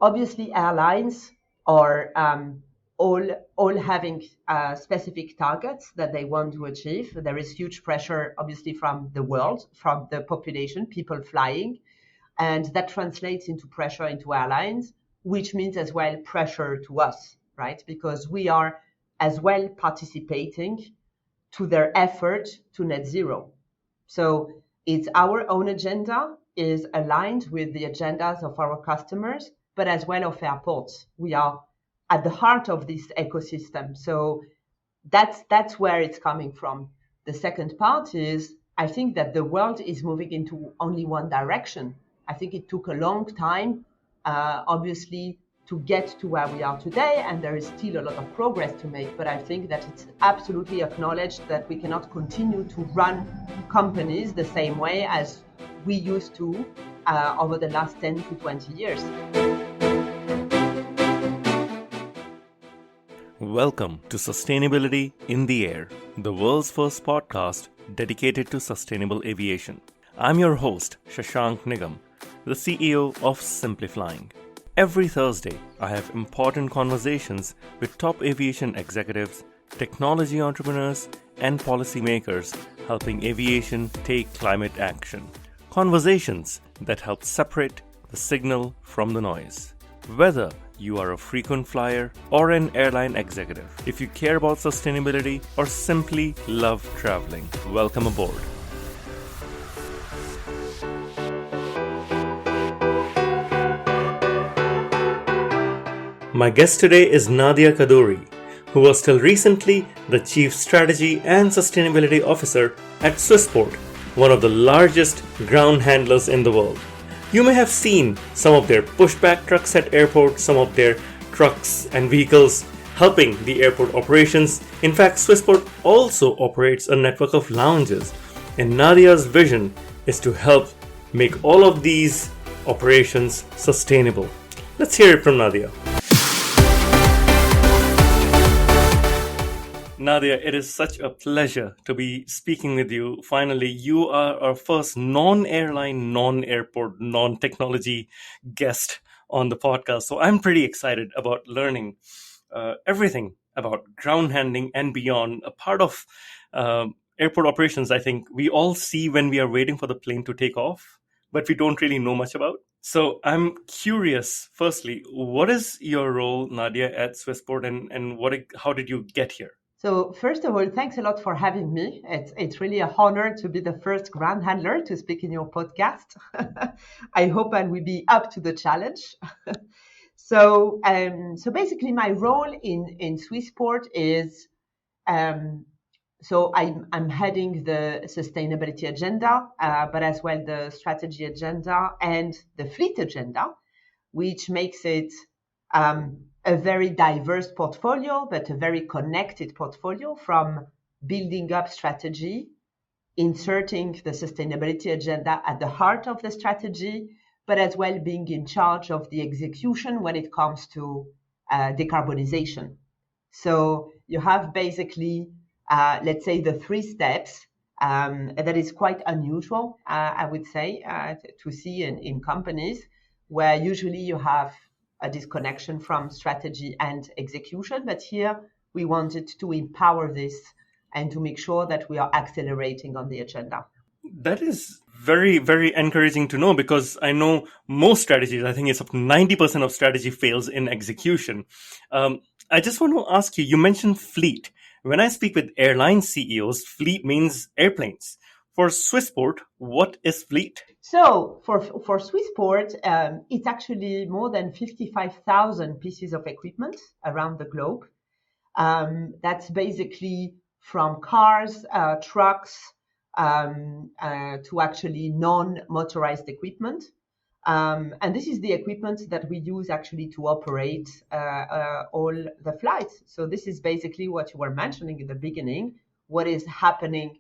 obviously airlines are all having specific targets that they want to achieve. There is huge pressure, obviously, from the world, from the population, people flying, and that translates into pressure into airlines, which means as well pressure to us, right? Because we are as well participating to their effort to net zero. So it's our own agenda is aligned with the agendas of our customers, but as well of airports. We are at the heart of this ecosystem. So that's where it's coming from. The second part is I think that the world is moving into only one direction. I think it took a long time, obviously, to get to where we are today, and there is still a lot of progress to make. But I think that it's absolutely acknowledged that we cannot continue to run companies the same way as we used to over the last 10 to 20 years. Welcome to Sustainability in the Air, the world's first podcast dedicated to sustainable aviation. I'm your host, Shashank Nigam, the CEO of Simplifying. Every Thursday, I have important conversations with top aviation executives, technology entrepreneurs, and policymakers helping aviation take climate action. Conversations that help separate the signal from the noise. Whether you are a frequent flyer or an airline executive, if you care about sustainability or simply love traveling, welcome aboard. My guest today is Nadia Kaddouri, who was till recently the Chief Strategy and Sustainability Officer at Swissport, one of the largest ground handlers in the world. You may have seen some of their pushback trucks at airports, some of their trucks and vehicles helping the airport operations. In fact, Swissport also operates a network of lounges, and Nadia's vision is to help make all of these operations sustainable. Let's hear it from Nadia. Nadia, it is such a pleasure to be speaking with you. Finally, you are our first non-airline, non-airport, non-technology guest on the podcast. So I'm pretty excited about learning everything about ground handling and beyond. A part of airport operations, I think we all see when we are waiting for the plane to take off, but we don't really know much about. So I'm curious, firstly, what is your role, Nadia, at Swissport, and how did you get here? So first of all, thanks a lot for having me. It's really an honor to be the first ground handler to speak in your podcast. I hope I will be up to the challenge. So basically, my role in Swissport is so I'm heading the sustainability agenda, but as well the strategy agenda and the fleet agenda, which makes it a very diverse portfolio, but a very connected portfolio, from building up strategy, inserting the sustainability agenda at the heart of the strategy, but as well being in charge of the execution when it comes to decarbonisation. So you have basically, let's say, the three steps that is quite unusual, I would say, to see in companies, where usually you have a disconnection from strategy and execution. But here we wanted to empower this and to make sure that we are accelerating on the agenda. That is very, very encouraging to know, because I know most strategies, I think it's up to 90% of strategy fails in execution. I just want to ask you, you mentioned fleet. When I speak with airline CEOs, fleet means airplanes. For Swissport, what is fleet? So for Swissport, it's actually more than 55,000 pieces of equipment around the globe. That's basically from cars, trucks, to actually non-motorized equipment. And this is the equipment that we use actually to operate all the flights. So this is basically what you were mentioning in the beginning, what is happening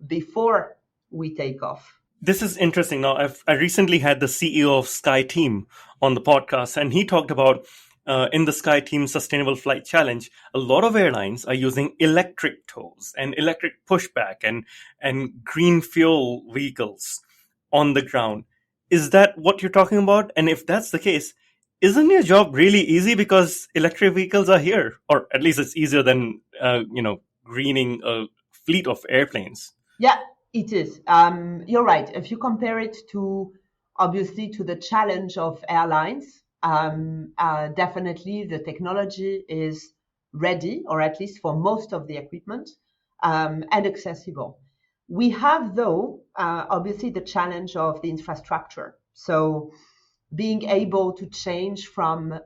before we take off. This is interesting. Now, I recently had the CEO of SkyTeam on the podcast, and he talked about in the SkyTeam Sustainable Flight Challenge, a lot of airlines are using electric tows and electric pushback and green fuel vehicles on the ground. Is that what you're talking about? And if that's the case, isn't your job really easy because electric vehicles are here, or at least it's easier than greening a fleet of airplanes? Yeah, it is. You're right. If you compare it to obviously to the challenge of airlines, definitely the technology is ready, or at least for most of the equipment, and accessible. We have, though, obviously the challenge of the infrastructure. So being able to change from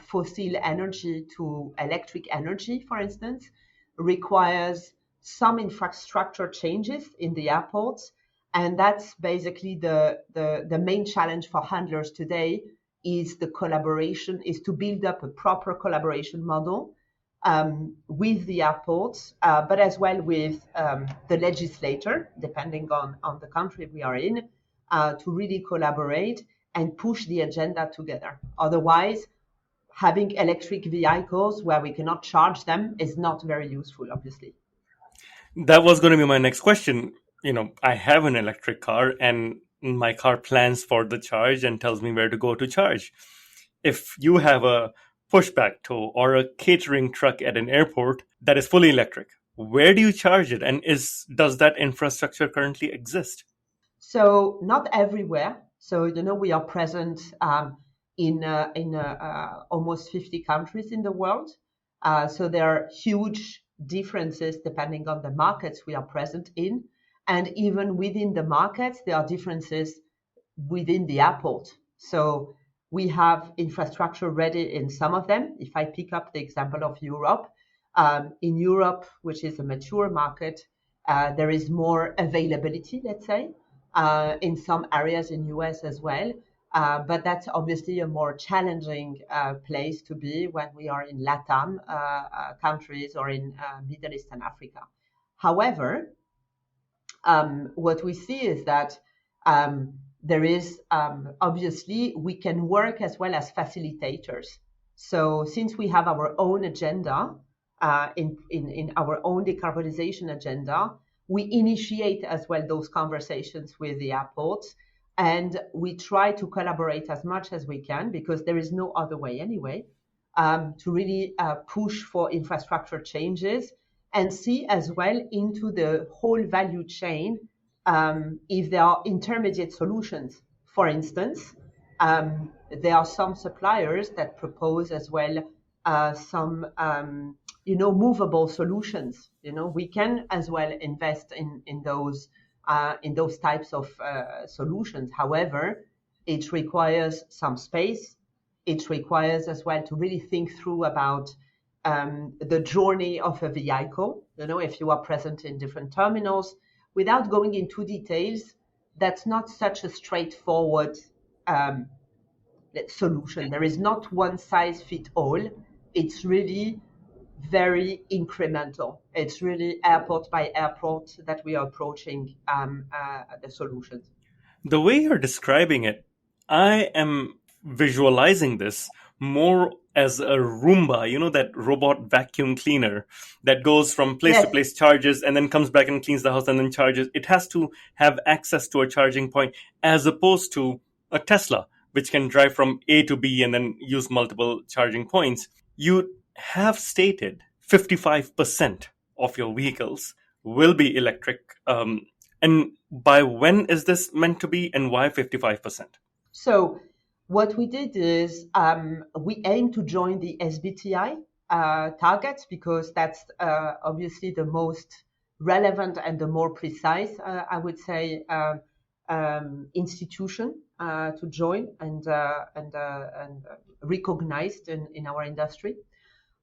fossil energy to electric energy, for instance, requires some infrastructure changes in the airports. And that's basically the main challenge for handlers today is the collaboration, is to build up a proper collaboration model with the airports, but as well with the legislator, depending on the country we are in, to really collaborate and push the agenda together. Otherwise, having electric vehicles where we cannot charge them is not very useful, obviously. That was going to be my next question. I have an electric car, and my car plans for the charge and tells me where to go to charge. If you have a pushback tow or a catering truck at an airport that is fully electric, where do you charge it? And does that infrastructure currently exist? So not everywhere. So we are present in almost 50 countries in the world. So there are huge differences depending on the markets we are present in, and even within the markets there are differences within the airport. So we have infrastructure ready in some of them. If I pick up the example of Europe, in Europe, which is a mature market, there is more availability, let's say, in some areas in US as well. But that's obviously a more challenging place to be when we are in LATAM countries or in Middle East and Africa. However, what we see is that there is obviously we can work as well as facilitators. So since we have our own agenda, in our own decarbonization agenda, we initiate as well those conversations with the airports, and we try to collaborate as much as we can because there is no other way anyway, to really push for infrastructure changes and see as well into the whole value chain, if there are intermediate solutions. For instance, there are some suppliers that propose as well some movable solutions. We can as well invest in those types of solutions. However, it requires some space. It requires as well to really think through about the journey of a vehicle. If you are present in different terminals, without going into details, that's not such a straightforward um, solution. There is not one size fit all. It's really very incremental. It's really airport by airport that we are approaching the solutions. The way you're describing it, I am visualizing this more as a Roomba, that robot vacuum cleaner that goes from place to Yes. place, charges, and then comes back and cleans the house and then charges. It has to have access to a charging point as opposed to a Tesla, which can drive from A to B and then use multiple charging points. You have stated 55% of your vehicles will be electric. And by when is this meant to be, and why 55%? So what we did is we aim to join the SBTI targets because that's obviously the most relevant and the more precise, I would say, institution to join and recognized in our industry.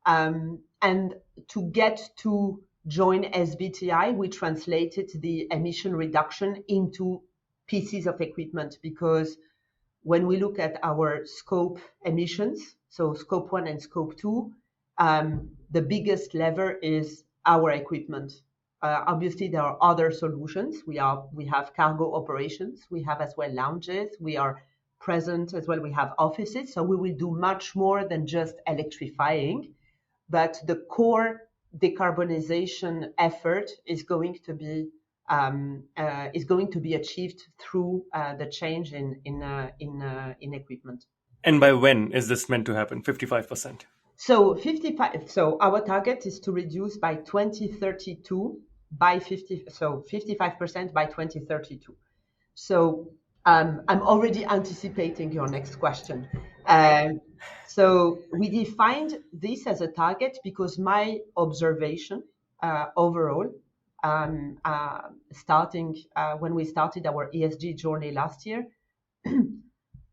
And to get to join SBTI, we translated the emission reduction into pieces of equipment because when we look at our scope emissions, so scope 1 and scope 2, the biggest lever is our equipment. Obviously, there are other solutions. We have cargo operations. We have as well lounges. We are present as well. We have offices. So we will do much more than just electrifying. But the core decarbonization effort is going to be achieved through the change in equipment. And by when is this meant to happen? 55%. So 55. So our target is to reduce by 2032 by 50. So 55% by 2032. So I'm already anticipating your next question. So we defined this as a target because my observation overall, starting when we started our ESG journey last year,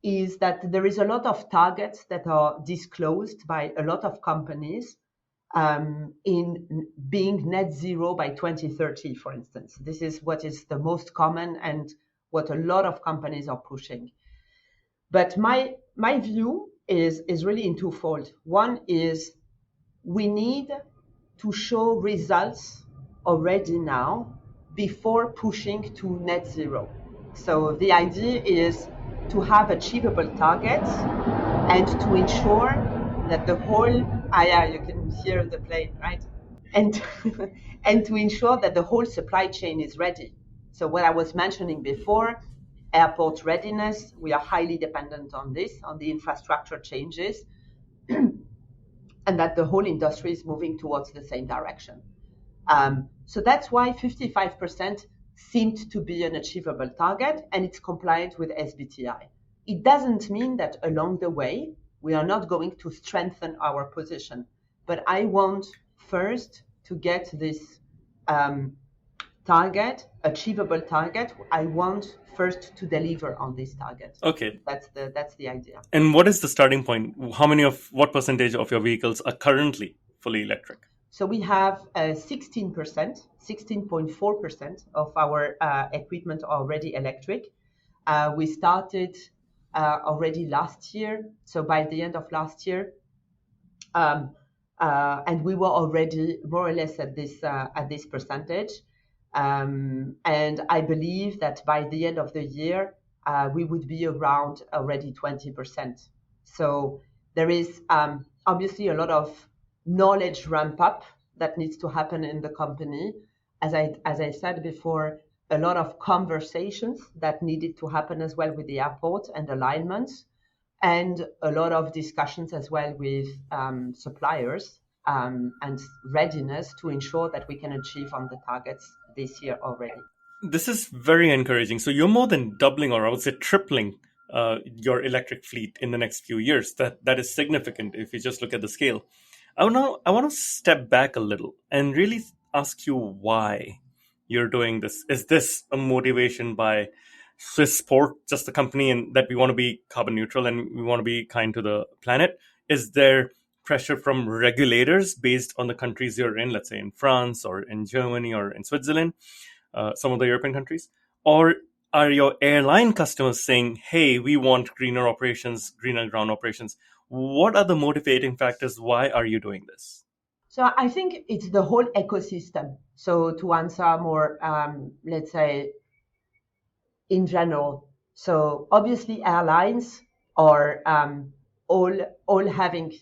is that there is a lot of targets that are disclosed by a lot of companies in being net zero by 2030, for instance. This is what is the most common and what a lot of companies are pushing. But my view is really in twofold. One is we need to show results already now before pushing to net zero. So the idea is to have achievable targets and to ensure that the whole, yeah, you can hear the plane, right? And and to ensure that the whole supply chain is ready. So what I was mentioning before, airport readiness, we are highly dependent on this, on the infrastructure changes, and that the whole industry is moving towards the same direction. So that's why 55% seemed to be an achievable target, and it's compliant with SBTi. It doesn't mean that along the way, we are not going to strengthen our position. But I want first to get this target, achievable target. I want first to deliver on this target. Okay. That's the idea. And what is the starting point? What percentage of your vehicles are currently fully electric? So we have 16%, 16.4% of our equipment already electric. We started already last year. So by the end of last year, and we were already more or less at this percentage. And I believe that by the end of the year, we would be around already 20%. So there is obviously a lot of knowledge ramp up that needs to happen in the company. As I said before, a lot of conversations that needed to happen as well with the airport and alignments, and a lot of discussions as well with suppliers and readiness to ensure that we can achieve on the targets this year already. This is very encouraging. So you're more than doubling, or I would say tripling, your electric fleet in the next few years. That is significant if you just look at the scale. I want to step back a little and really ask you why you're doing this. Is this a motivation by Swissport, just the company, and that we want to be carbon neutral and we want to be kind to the planet? Is there pressure from regulators based on the countries you're in, let's say in France or in Germany or in Switzerland, some of the European countries? Or are your airline customers saying, hey, we want greener operations, greener ground operations? What are the motivating factors? Why are you doing this? So I think it's the whole ecosystem. So to answer more, let's say, in general. So obviously airlines are all having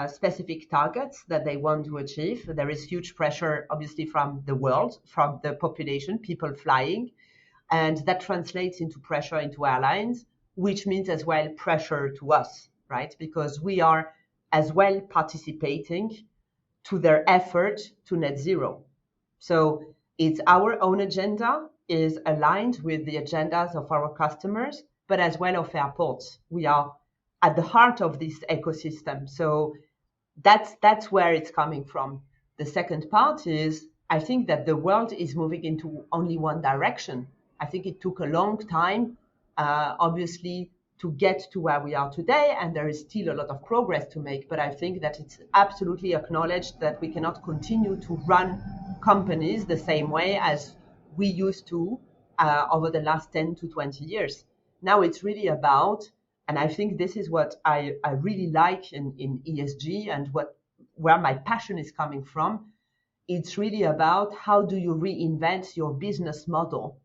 specific targets that they want to achieve. There is huge pressure, obviously, from the world, from the population, people flying, and that translates into pressure into airlines, which means as well pressure to us, right? Because we are as well participating to their effort to net zero. So it's our own agenda is aligned with the agendas of our customers, but as well of airports. We are at the heart of this ecosystem. So that's where it's coming from. The second part is I think that the world is moving into only one direction. I think it took a long time, obviously, to get to where we are today, and there is still a lot of progress to make. But I think that it's absolutely acknowledged that we cannot continue to run companies the same way as we used to over the last 10 to 20 years. Now it's really about, and I think this is what I really like in ESG and where my passion is coming from. It's really about how do you reinvent your business model,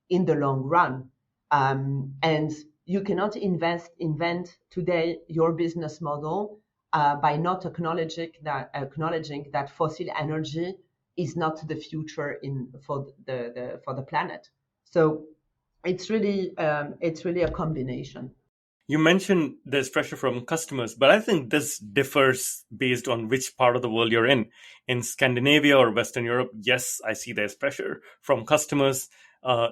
in the long run. And you cannot invent today your business model by not acknowledging that fossil energy is not the future for the planet. So it's really a combination. You mentioned there's pressure from customers, but I think this differs based on which part of the world you're in. In Scandinavia or Western Europe, yes, I see there's pressure from customers.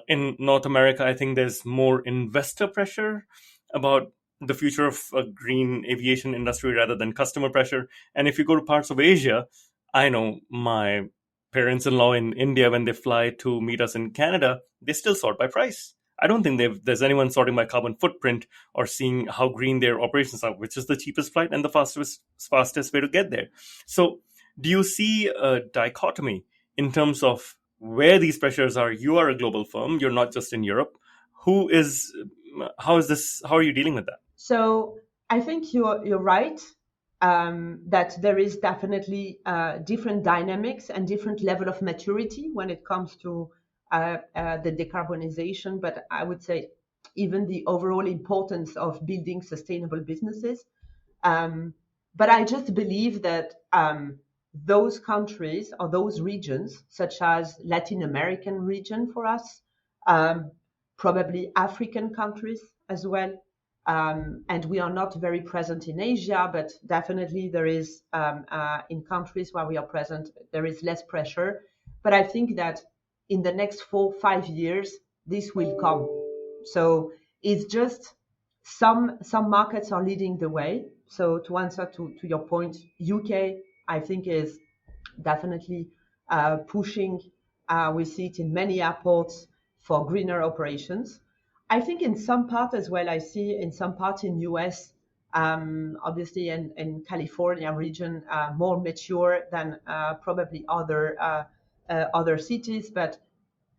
In North America, I think there's more investor pressure about the future of a green aviation industry rather than customer pressure. And if you go to parts of Asia, I know my parents-in-law in India, when they fly to meet us in Canada, they still sort by price. I don't think there's anyone sorting by carbon footprint or seeing how green their operations are, which is the cheapest flight and the fastest way to get there. So, do you see a dichotomy in terms of where these pressures are? You are a global firm. You're not just in Europe. Who is? How is this? How are you dealing with that? So I think you're right, that there is definitely different dynamics and different level of maturity when it comes to the decarbonization. But I would say even the overall importance of building sustainable businesses. Um, but I just believe that those countries or those regions, such as Latin American region for us, um, probably African countries as well. And we are not very present in Asia, but definitely there is in countries where we are present, there is less pressure. But I think that in the next 4, 5 years, this will come. So it's just some markets are leading the way. So to answer to your point, UK, I think is definitely pushing. We see it in many airports for greener operations. I think in some part as well, I see in some part in US, obviously in California region, more mature than probably other cities, but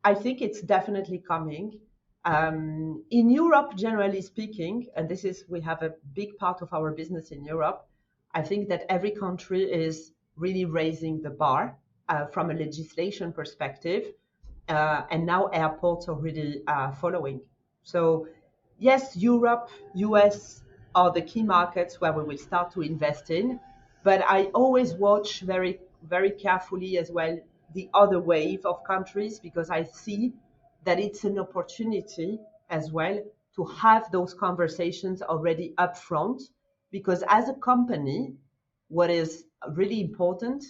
I think it's definitely coming. In Europe, generally speaking, and this is, we have a big part of our business in Europe, I think that every country is really raising the bar from a legislation perspective. And now airports are really following. So, yes, Europe, US are the key markets where we will start to invest in. But I always watch very, very carefully as well the other wave of countries, because I see that it's an opportunity as well to have those conversations already upfront. Because as a company, what is really important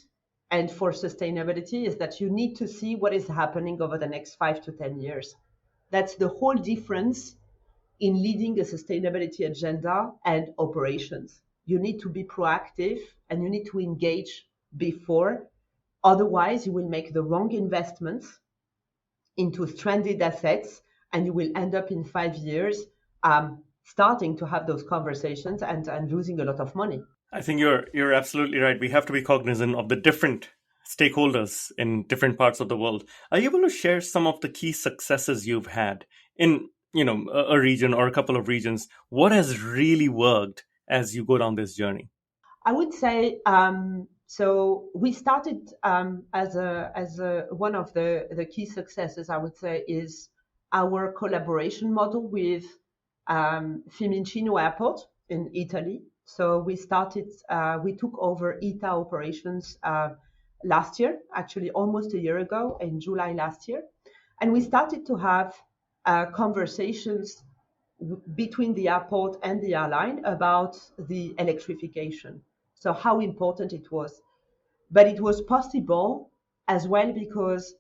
and for sustainability is that you need to see what is happening over the next 5 to 10 years. That's the whole difference in leading a sustainability agenda and operations. You need to be proactive and you need to engage before. Otherwise, you will make the wrong investments into stranded assets, and you will end up in 5 years starting to have those conversations and losing a lot of money. I think you're absolutely right. We have to be cognizant of the different stakeholders in different parts of the world. Are you able to share some of the key successes you've had in, a region or a couple of regions? What has really worked as you go down this journey? I would say so. We started as a one of the key successes. I would say is our collaboration model with Fiumicino Airport in Italy. So we started. We took over ITA operations last year, actually almost a year ago, in July last year, and we started to have conversations between the airport and the airline about the electrification. So how important it was. But it was possible as well because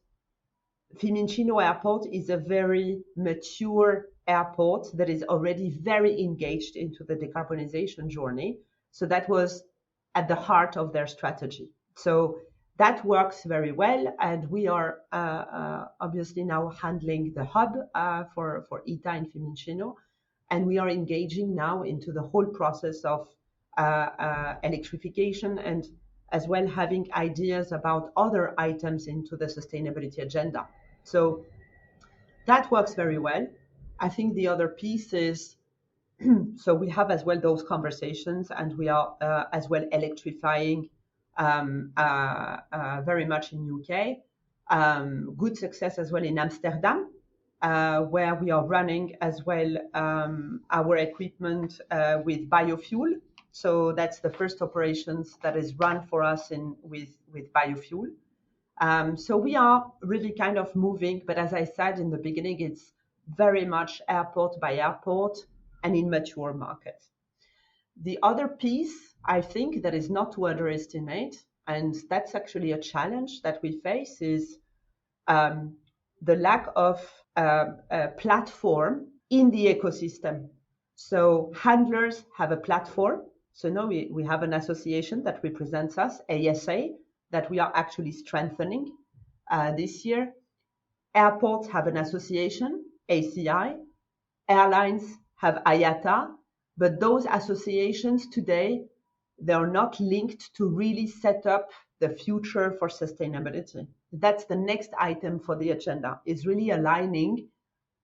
Fiumicino Airport is a very mature airport that is already very engaged into the decarbonization journey. So that was at the heart of their strategy. So that works very well, and we are obviously now handling the hub for ITA in Fiumicino, and we are engaging now into the whole process of electrification, and as well having ideas about other items into the sustainability agenda. So that works very well. I think the other piece is so we have as well those conversations, and we are as well electrifying very much in UK. Good success as well in Amsterdam, where we are running as well our equipment with biofuel. So that's the first operations that is run for us with biofuel. So we are really kind of moving, but as I said in the beginning, it's very much airport by airport. and in mature markets. The other piece, I think, that is not to underestimate, and that's actually a challenge that we face, is the lack of a platform in the ecosystem. So handlers have a platform. So now we have an association that represents us, ASA, that we are actually strengthening this year. Airports have an association, ACI. Airlines have IATA. But those associations today, they are not linked to really set up the future for sustainability. That's the next item for the agenda, is really aligning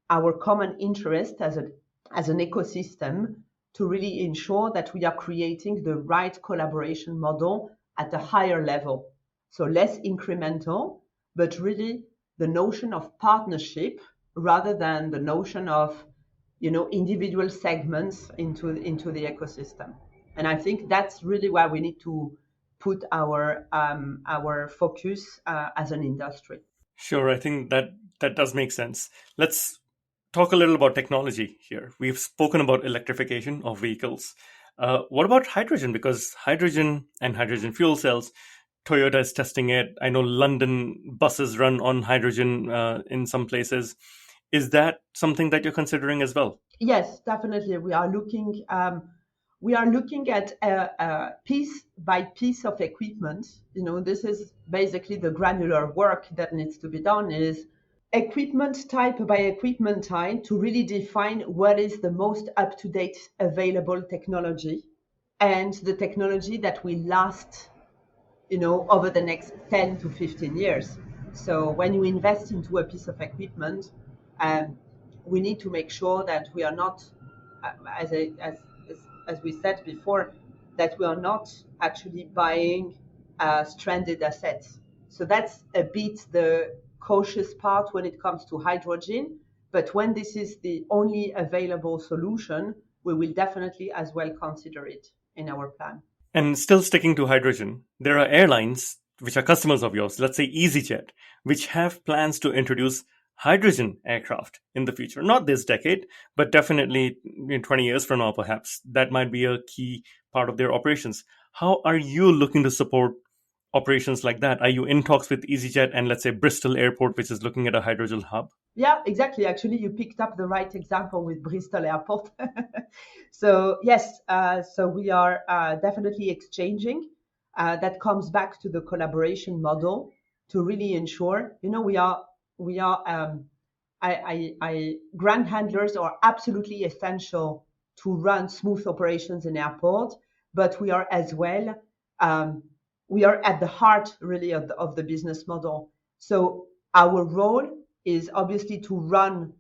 our common interest as an ecosystem to really ensure that we are creating the right collaboration model at a higher level. So less incremental, but really the notion of partnership rather than the notion of individual segments into the ecosystem. And I think that's really where we need to put our focus as an industry. Sure, I think that does make sense. Let's talk a little about technology here. We've spoken about electrification of vehicles. What about hydrogen? Because hydrogen and hydrogen fuel cells, Toyota is testing it. I know London buses run on hydrogen in some places. Is that something that you're considering as well? Yes, definitely. We are looking at a piece by piece of equipment. This is basically the granular work that needs to be done, is equipment type by equipment type, to really define what is the most up-to-date available technology and the technology that will last over the next 10 to 15 years. So when you invest into a piece of equipment, we need to make sure that we are not, as we said before, that we are not actually buying stranded assets. So that's a bit the cautious part when it comes to hydrogen. But when this is the only available solution, we will definitely as well consider it in our plan. And still sticking to hydrogen, there are airlines which are customers of yours, let's say EasyJet, which have plans to introduce hydrogen aircraft in the future. Not this decade, but definitely in 20 years from now, perhaps. That might be a key part of their operations. How are you looking to support operations like that? Are you in talks with EasyJet and, let's say, Bristol Airport, which is looking at a hydrogen hub? Yeah, exactly. Actually, you picked up the right example with Bristol Airport. So yes, so we are definitely exchanging. That comes back to the collaboration model to really ensure, ground handlers are absolutely essential to run smooth operations in airport, but we are as well, we are at the heart really of the business model. So our role is obviously to run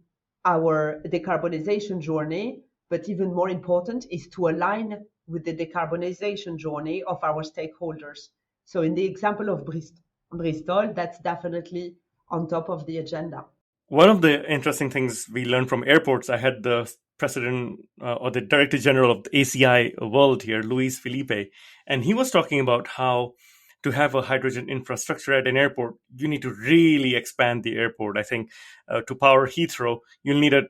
our decarbonization journey, but even more important is to align with the decarbonization journey of our stakeholders. So in the example of Bristol, that's definitely on top of the agenda. One of the interesting things we learned from airports, I had the president or the director general of the ACI World here, Luis Felipe, and he was talking about how to have a hydrogen infrastructure at an airport, you need to really expand the airport. I think to power Heathrow, you'll need a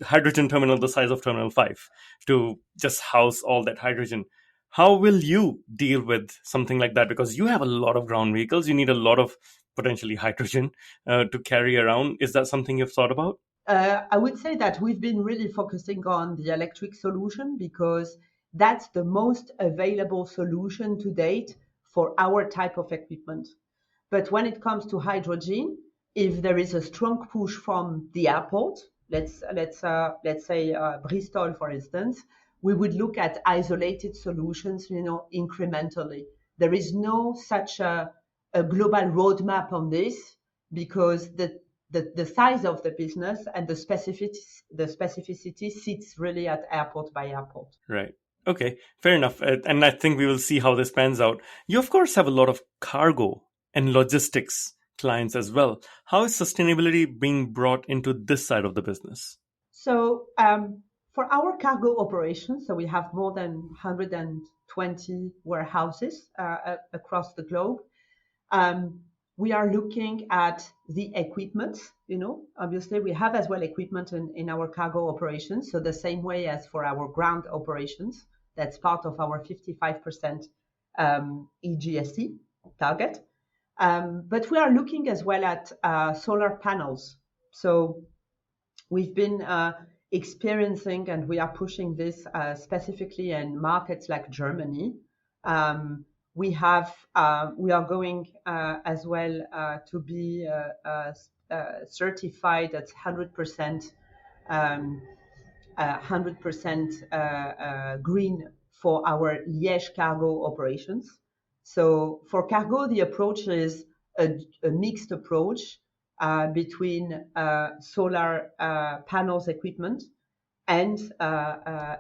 hydrogen terminal the size of Terminal 5 to just house all that hydrogen. How will you deal with something like that? Because you have a lot of ground vehicles, you need a lot of potentially hydrogen to carry around. Is that something you've thought about? I would say that we've been really focusing on the electric solution because that's the most available solution to date for our type of equipment. But when it comes to hydrogen, if there is a strong push from the airport, let's say Bristol, for instance, we would look at isolated solutions, incrementally. There is no such a global roadmap on this because the size of the business and the specificity sits really at airport by airport. Right. Okay, fair enough. And I think we will see how this pans out. You, of course, have a lot of cargo and logistics clients as well. How is sustainability being brought into this side of the business? So for our cargo operations, so we have more than 120 warehouses across the globe. We are looking at the equipment. Obviously we have as well equipment in our cargo operations. So the same way as for our ground operations, that's part of our 55% EGSC target. But we are looking as well at solar panels. So we've been experiencing, and we are pushing this specifically in markets like Germany. We are going as well to be certified at 100% 100% green for our Liège cargo operations. So for cargo, the approach is a mixed approach between solar panels equipment and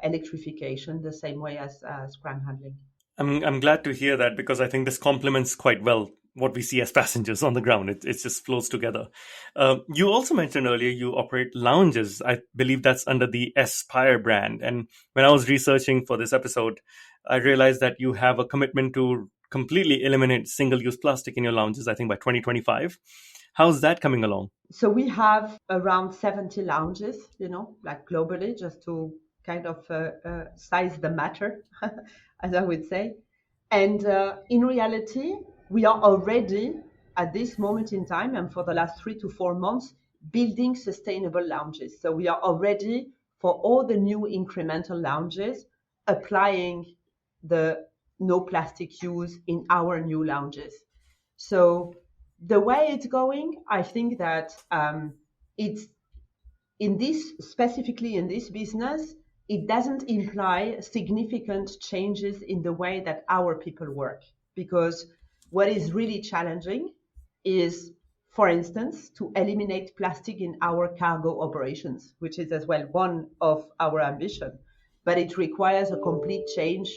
electrification, the same way as ground handling. I'm glad to hear that, because I think this complements quite well what we see as passengers on the ground. It just flows together. You also mentioned earlier you operate lounges. I believe that's under the Aspire brand. And when I was researching for this episode, I realized that you have a commitment to completely eliminate single-use plastic in your lounges, I think by 2025. How's that coming along? So we have around 70 lounges, like globally, just to kind of size the matter, as I would say. And in reality, we are already at this moment in time, and for the last 3 to 4 months, building sustainable lounges. So we are already, for all the new incremental lounges, applying the no plastic use in our new lounges. So the way it's going, I think that it's specifically in this business, it doesn't imply significant changes in the way that our people work. Because what is really challenging is, for instance, to eliminate plastic in our cargo operations, which is as well one of our ambition. But it requires a complete change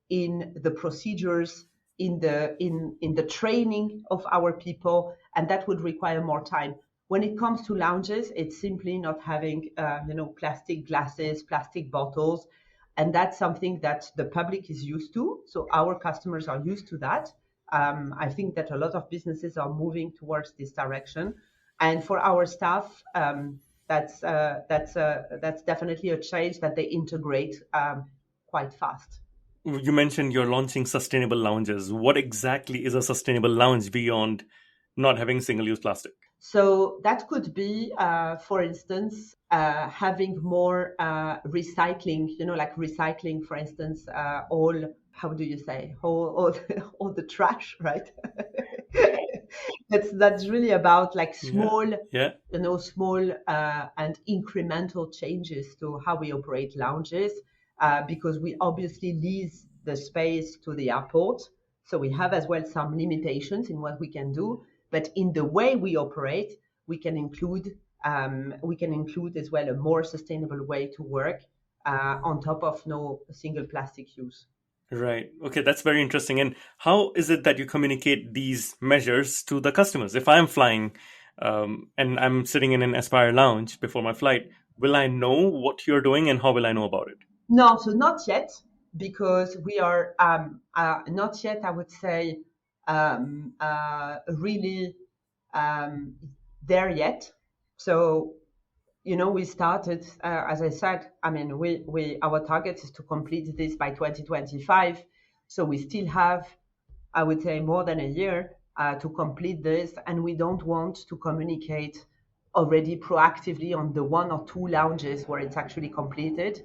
in the procedures, in the training of our people, and that would require more time. When it comes to lounges, it's simply not having plastic glasses, plastic bottles, and that's something that the public is used to. So our customers are used to that. I think that a lot of businesses are moving towards this direction, and for our staff, that's definitely a change that they integrate quite fast. You mentioned you're launching sustainable lounges. What exactly is a sustainable lounge beyond not having single-use plastic? So that could be, for instance, having more recycling, like recycling, for instance, how do you say, all the trash, right? That's really about like small, yeah. Small and incremental changes to how we operate lounges, because we obviously lease the space to the airport. So we have as well some limitations in what we can do. But in the way we operate, we can include as well a more sustainable way to work on top of no single plastic use. Right. Okay, that's very interesting. And how is it that you communicate these measures to the customers? If I'm flying and I'm sitting in an Aspire lounge before my flight, will I know what you're doing, and how will I know about it? No, so not yet, because we are not yet, I would say, really there yet. So, we started, as I said, I mean, our target is to complete this by 2025. So we still have, I would say, more than a year to complete this, and we don't want to communicate already proactively on the 1 or 2 lounges where it's actually completed.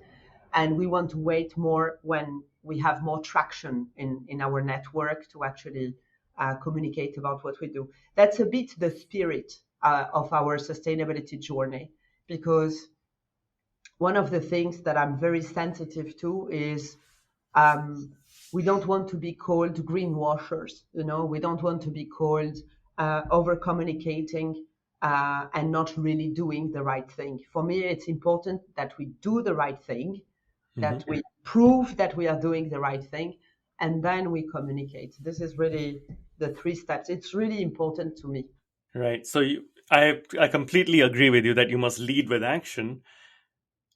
And we want to wait more when we have more traction in our network to actually communicate about what we do. That's a bit the spirit of our sustainability journey, because one of the things that I'm very sensitive to is we don't want to be called greenwashers. We don't want to be called over communicating and not really doing the right thing. For me, it's important that we do the right thing, that we prove that we are doing the right thing, and then we communicate. This is really the 3 steps. It's really important to me. Right. So I completely agree with you that you must lead with action.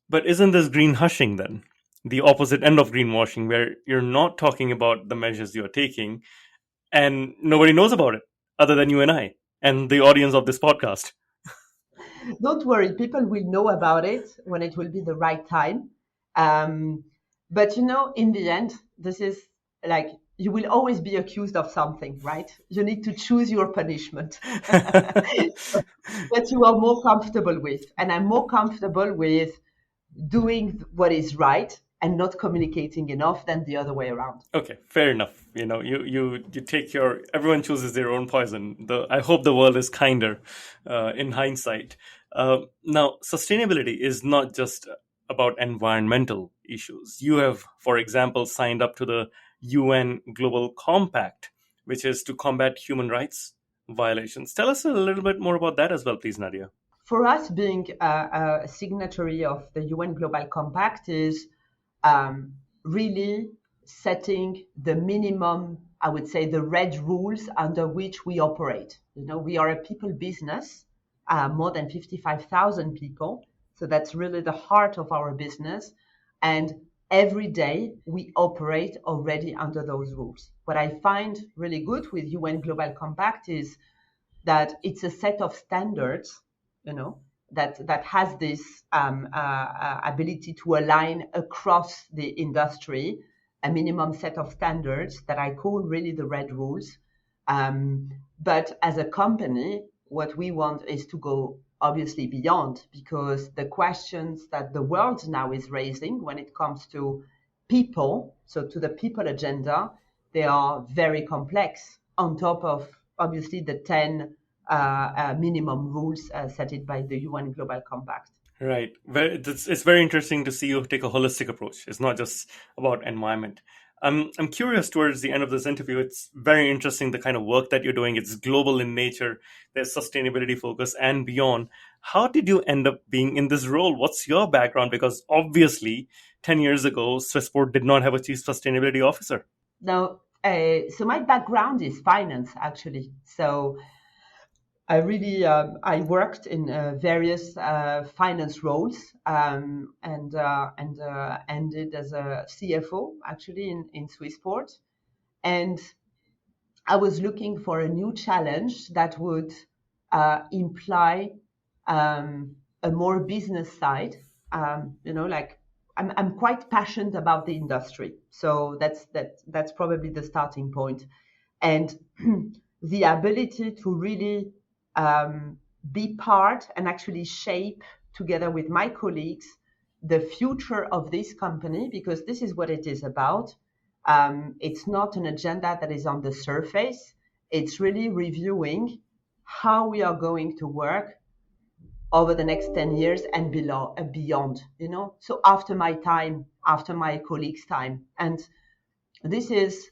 But isn't this green hushing then? The opposite end of greenwashing, where you're not talking about the measures you're taking and nobody knows about it. other than you and I and the audience of this podcast? Don't worry, people will know about it when it will be the right time. Um, but in the end, this is like you will always be accused of something, right? You need to choose your punishment that you are more comfortable with. And I'm more comfortable with doing what is right and not communicating enough than the other way around. Okay, fair enough. You take your. Everyone chooses their own poison. I hope the world is kinder, in hindsight. Now, sustainability is not just about environmental issues. You have, for example, signed up to the UN Global Compact, which is to combat human rights violations. Tell us a little bit more about that as well, please, Nadia. For us, being a signatory of the UN Global Compact is really setting the minimum, I would say, the red rules under which we operate. We are a people business, more than 55,000 people. So that's really the heart of our business. And every day we operate already under those rules. What I find really good with UN Global Compact is that it's a set of standards, that has this ability to align across the industry, a minimum set of standards that I call really the red rules. But as a company, what we want is to go obviously beyond, because the questions that the world now is raising when it comes to people, so to the people agenda, they are very complex on top of obviously the 10 minimum rules set it by the UN Global Compact. Right. It's very interesting to see you take a holistic approach. It's not just about environment. I'm curious towards the end of this interview. It's very interesting the kind of work that you're doing. It's global in nature. There's sustainability focus and beyond. How did you end up being in this role? What's your background? Because obviously, 10 years ago, Swissport did not have a chief sustainability officer. Now, so my background is finance, actually. So I worked in various finance roles, and ended as a CFO actually in Swissport. And I was looking for a new challenge that would imply a more business side. Like I'm quite passionate about the industry, so that's probably the starting point, and the ability to really be part and actually shape together with my colleagues the future of this company, because this is what it is about. It's not an agenda that is on the surface. It's really reviewing how we are going to work over the next 10 years and beyond, so after my time, after my colleagues' time. And this is,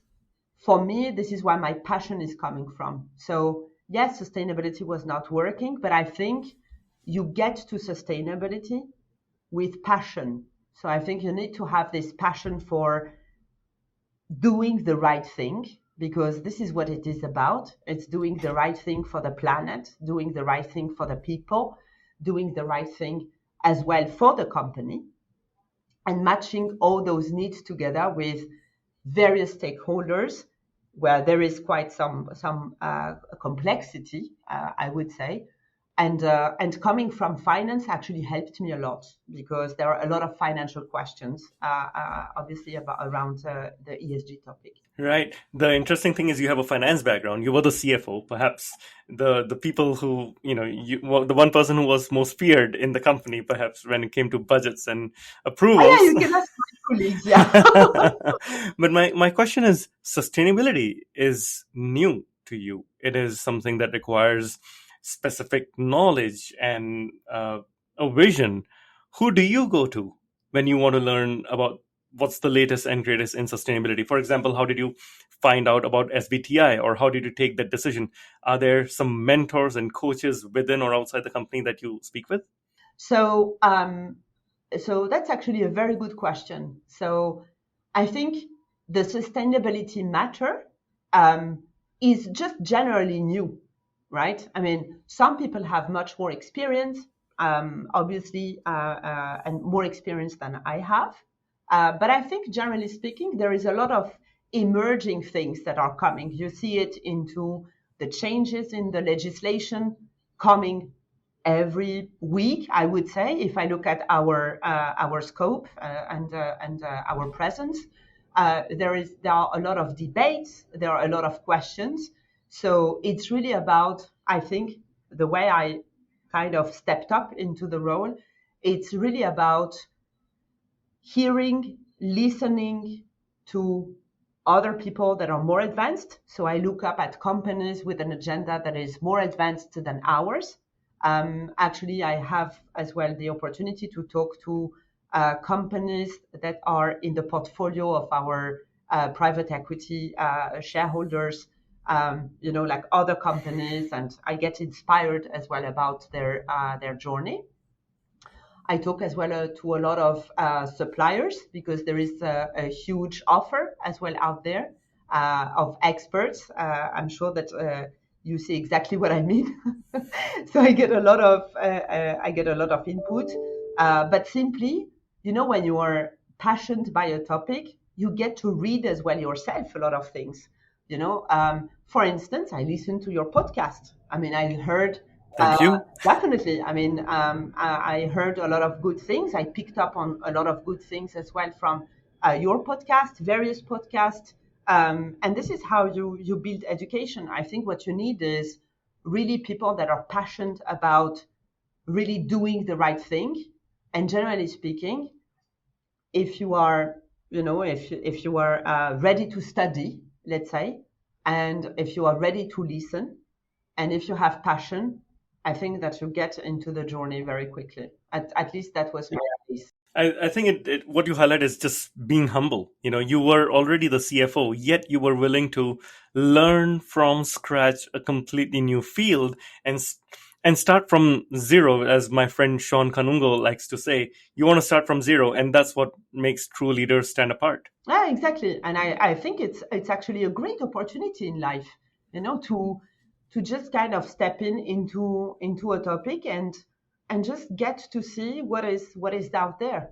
for me, this is where my passion is coming from. So yes, sustainability was not working, but I think you get to sustainability with passion. So I think you need to have this passion for doing the right thing, because this is what it is about. It's doing the right thing for the planet, doing the right thing for the people, doing the right thing as well for the company, and matching all those needs together with various stakeholders, where there is quite some complexity, I would say. And coming from finance actually helped me a lot, because there are a lot of financial questions, obviously, around the ESG topic. Right. The interesting thing is you have a finance background. You were the CFO, perhaps the people who, you well, the one person who was most feared in the company, perhaps when it came to budgets and approvals. Yeah, you can ask my colleagues. Yeah. But my question is, sustainability is new to you. It is something that requires specific knowledge and a vision. Who do you go to when you want to learn about what's the latest and greatest in sustainability? For example, how did you find out about SBTI, or how did you take that decision? Are there some mentors and coaches within or outside the company that you speak with? So that's actually a very good question. So I think the sustainability matter is just generally new, right? I mean, some people have much more experience, obviously, and more experience than I have. But I think, generally speaking, there is a lot of emerging things that are coming. You see it into the changes in the legislation coming every week, I would say, if I look at our scope and our presence. There are a lot of debates, there are a lot of questions. So it's really about, I think, the way I kind of stepped up into the role, it's really about hearing, listening to other people that are more advanced. So I look up at companies with an agenda that is more advanced than ours. Actually, I have as well the opportunity to talk to companies that are in the portfolio of our private equity shareholders, like other companies, and I get inspired as well about their journey. I talk as well to a lot of suppliers because there is a huge offer as well out there of experts. I'm sure that you see exactly what I mean. So I get a lot of input. But simply, when you are passionate by a topic, you get to read as well yourself a lot of things. For instance, I listened to your podcast. I mean, I heard Thank you. definitely. I mean, I heard a lot of good things. I picked up on a lot of good things as well from your podcast, various podcasts. And this is how you build education. I think what you need is really people that are passionate about really doing the right thing. And generally speaking, if you are, if you are ready to study, let's say, and if you are ready to listen, and if you have passion, I think that you get into the journey very quickly. At least that was my case. I think what you highlight is just being humble. You were already the CFO, yet you were willing to learn from scratch a completely new field and start from zero, as my friend Sean Kanungo likes to say. You want to start from zero, and that's what makes true leaders stand apart. Yeah, exactly. And I think it's actually a great opportunity in life, to just kind of step into a topic and just get to see what is out there.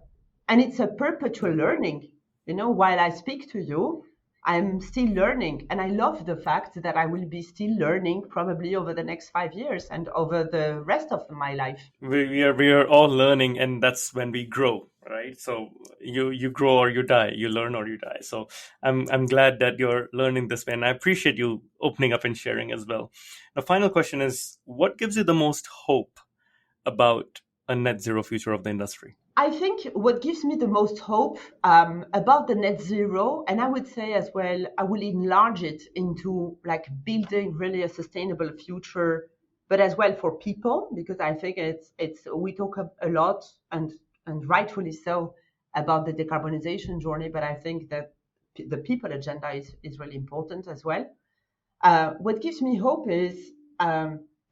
And it's a perpetual learning. While I speak to you, I'm still learning, and I love the fact that I will be still learning probably over the next 5 years and over the rest of my life. We are all learning, and that's when we grow, right? So you grow or you die, you learn or you die. So I'm glad that you're learning this way, and I appreciate you opening up and sharing as well. The final question is, what gives you the most hope about a net zero future of the industry? I think what gives me the most hope about the net zero, and I would say as well, I will enlarge it into like building really a sustainable future, but as well for people, because I think we talk a lot and rightfully so about the decarbonization journey, but I think that the people agenda is really important as well. What gives me hope is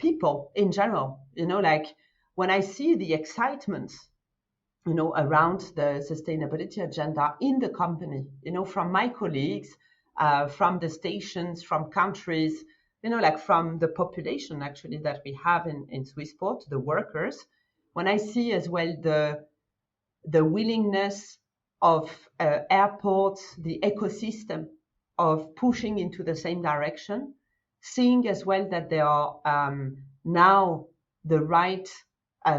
people in general, like when I see the excitement around the sustainability agenda in the company, from my colleagues, from the stations, from countries, like from the population actually that we have in Swissport, the workers. When I see as well the willingness of airports, the ecosystem of pushing into the same direction, seeing as well that there are now the right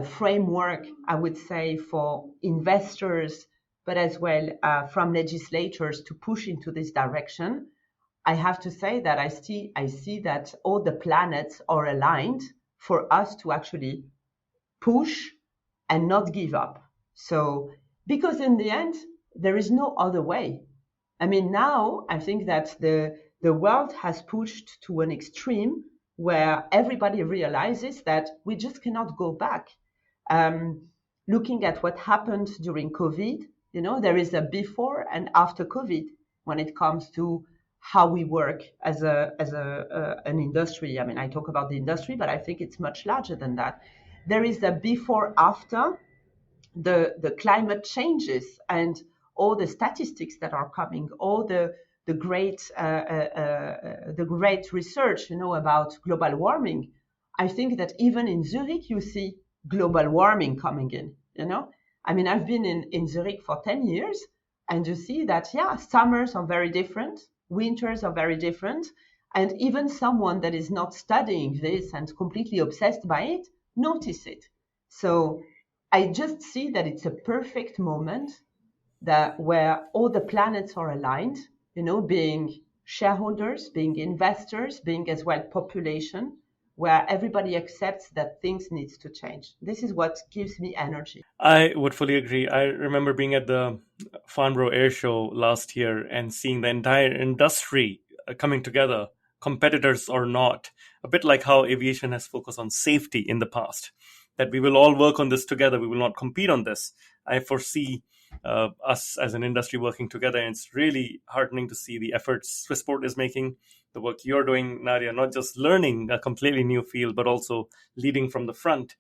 framework, I would say, for investors, but as well from legislators to push into this direction. I have to say that I see that all the planets are aligned for us to actually push and not give up. So, because in the end, there is no other way. I mean, now I think that the world has pushed to an extreme where everybody realizes that we just cannot go back. Looking at what happened during COVID, there is a before and after COVID when it comes to how we work as an industry. I mean, I talk about the industry, but I think it's much larger than that. There is a before after the climate changes and all the statistics that are coming, all the great research, about global warming. I think that even in Zurich, you see global warming coming in. I mean, I've been in Zurich for 10 years, and you see that, yeah, summers are very different, winters are very different. And even someone that is not studying this and completely obsessed by it, notice it. So I just see that it's a perfect moment that where all the planets are aligned, being shareholders, being investors, being as well population, where everybody accepts that things needs to change. This is what gives me energy. I would fully agree. I remember being at the Farnborough Air Show last year and seeing the entire industry coming together, competitors or not, a bit like how aviation has focused on safety in the past, that we will all work on this together. We will not compete on this. I foresee us as an industry working together, and it's really heartening to see the efforts Swissport is making, the work you're doing, Nadia, not just learning a completely new field, but also leading from the front.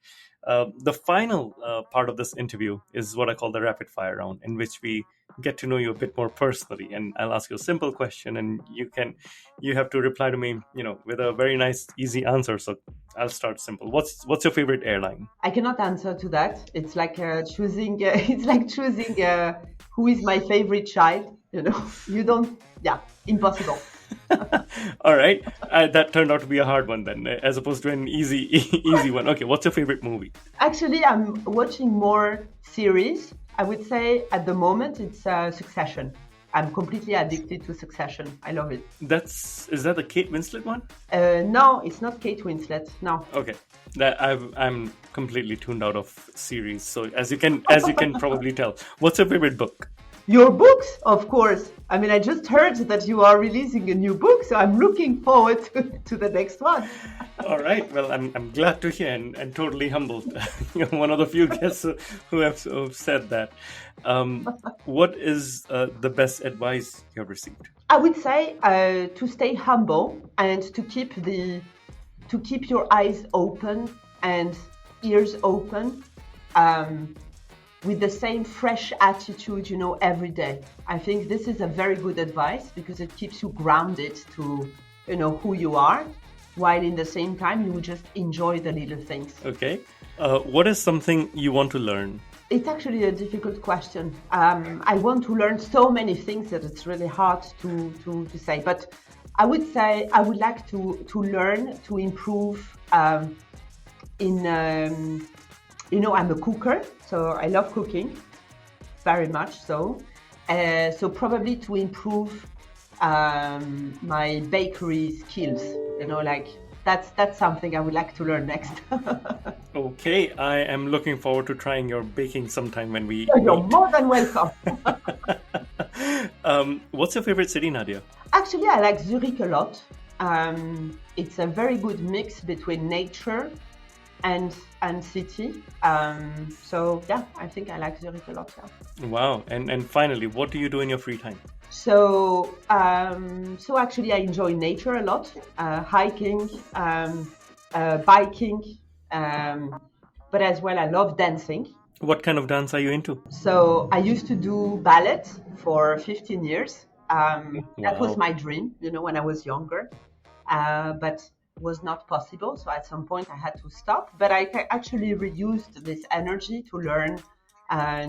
The final part of this interview is what I call the rapid fire round, in which we get to know you a bit more personally. And I'll ask you a simple question, and you have to reply to me, with a very nice, easy answer. So I'll start simple. What's your favorite airline? I cannot answer to that. It's like choosing. It's like choosing who is my favorite child. You don't. Yeah, impossible. All right, that turned out to be a hard one then, as opposed to an easy one. Okay, what's your favorite movie? Actually, I'm watching more series. I would say at the moment it's Succession. I'm completely addicted to Succession. I love it. Is that the Kate Winslet one? No, it's not Kate Winslet. No. Okay, I'm completely tuned out of series. So as you can probably tell, what's your favorite book? Your books, of course. I mean, I just heard that you are releasing a new book, so I'm looking forward to the next one. All right. Well, I'm glad to hear and totally humbled. You're one of the few guests who have said that. What is the best advice you have received? I would say to stay humble and to keep your eyes open and ears open. With the same fresh attitude, every day. I think this is a very good advice because it keeps you grounded to, who you are, while in the same time you just enjoy the little things. Okay. What is something you want to learn? It's actually a difficult question. I want to learn so many things that it's really hard to say. But I would say I would like to learn to improve I'm a cooker, so I love cooking, very much so. So probably to improve my bakery skills, that's something I would like to learn next. Okay, I am looking forward to trying your baking sometime when we You're more than welcome. What's your favorite city, Nadia? Actually, I like Zurich a lot. It's a very good mix between nature and city. So yeah, I think I like Zurich a lot. Yeah. Wow. And finally, what do you do in your free time? So actually I enjoy nature a lot, hiking, biking, but as well I love dancing. What kind of dance are you into? So I used to do ballet for 15 years. That was my dream, when I was younger, but was not possible. So at some point I had to stop, but I actually reused this energy to learn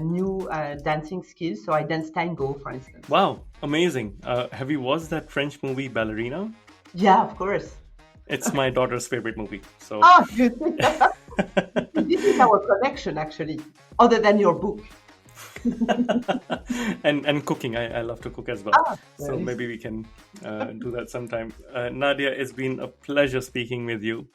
new dancing skills. So I dance tango, for instance. Wow, amazing. Have you watched that French movie Ballerina? Yeah, of course. It's my daughter's favorite movie. So. Oh, good. This is our connection, actually, other than your book. and cooking. I love to cook as well. So maybe we can do that sometime. Nadia, it's been a pleasure speaking with you.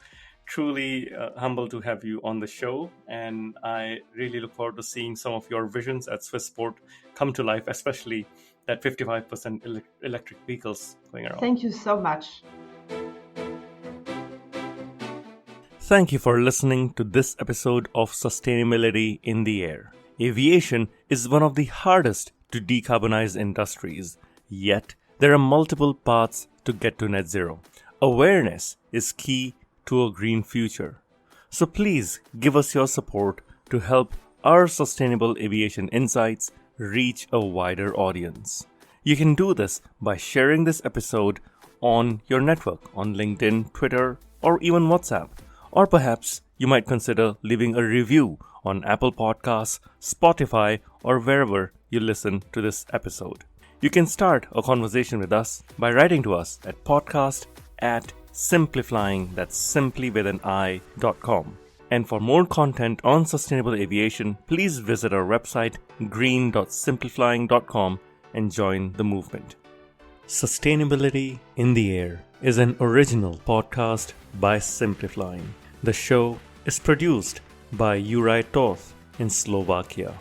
Truly humbled to have you on the show, and I really look forward to seeing some of your visions at Swissport come to life, especially that 55% electric vehicles going around. Thank you so much. Thank you for listening to this episode of Sustainability in the Air. Aviation is one of the hardest to decarbonize industries, yet there are multiple paths to get to net zero. Awareness is key to a green future. So please give us your support to help our sustainable aviation insights reach a wider audience. You can do this by sharing this episode on your network, on LinkedIn, Twitter, or even WhatsApp. Or perhaps you might consider leaving a review on Apple Podcasts, Spotify, or wherever you listen to this episode. You can start a conversation with us by writing to us at podcast at simplifying, that's simply with an I.com. And for more content on sustainable aviation, please visit our website green.simplifying.com and join the movement. Sustainability in the Air is an original podcast by Simplifying. The show is produced by Juraj Toth in Slovakia.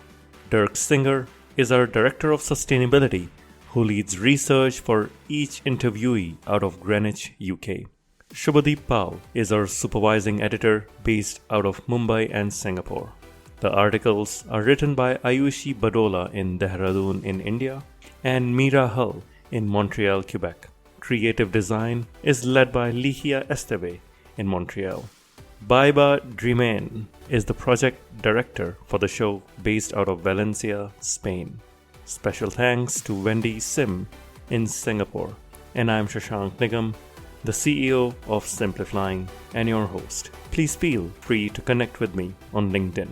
Dirk Singer is our Director of Sustainability, who leads research for each interviewee out of Greenwich, UK. Shubhadeep Pal is our supervising editor based out of Mumbai and Singapore. The articles are written by Ayushi Badola in Dehradun in India and Meera Hull in Montreal, Quebec. Creative design is led by Ligia Esteve in Montreal. Baiba Drimain is the project director for the show based out of Valencia, Spain. Special thanks to Wendy Sim in Singapore. And I'm Shashank Nigam, the CEO of Simplifying and your host. Please feel free to connect with me on LinkedIn.